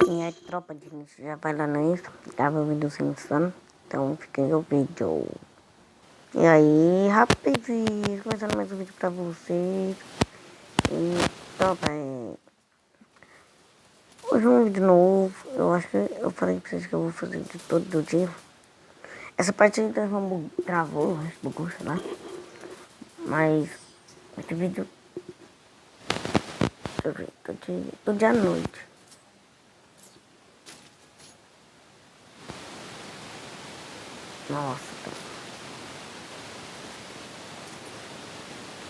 E a tropa de início já vai lá nisso, tava o vídeo insano, então fiquei o vídeo. E aí, rapidinho, começando mais um vídeo pra vocês. E tropa, hoje é um vídeo novo, eu acho que eu falei pra vocês que eu vou fazer de todo dia. Essa parte aí travou, bugou, sei lá. Mas esse vídeo, deixa eu ver, todo dia à noite. Nossa,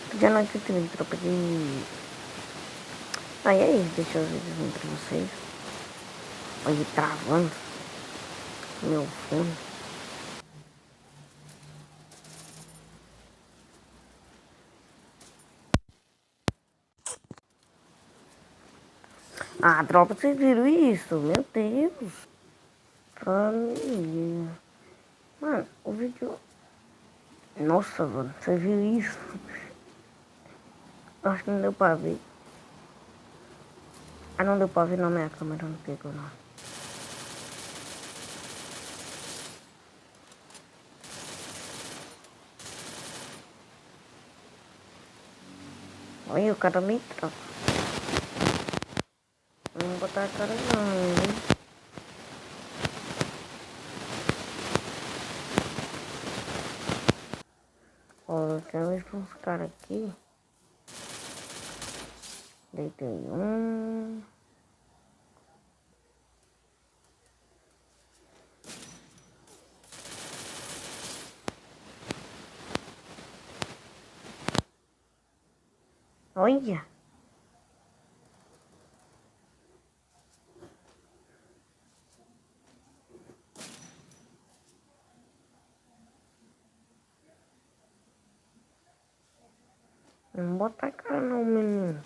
todo dia à noite eu vídeo, tropa de... Aí é isso, deixa eu ver pra vocês. Olha, travando meu fone. Ah, tropa, vocês viram isso? Meu Deus. Família. Mano, o vídeo... Nossa, mano, você viu isso? Acho que não deu pra ver. Ah, não deu pra ver na minha câmera, não pegou não. Olha, o cara me troca. Não vou botar a cara não, hein? Ó, tem uns caras aqui. Deitei um. Olha. Não vou botar a cara não, menino.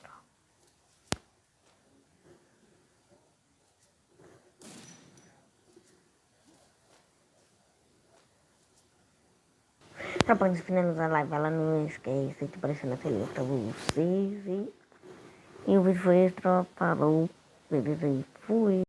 Tá bom, de finalizar a live, ela não esquece de aparecer na tela pra vocês. E o vídeo foi extra, falou, beleza aí, fui.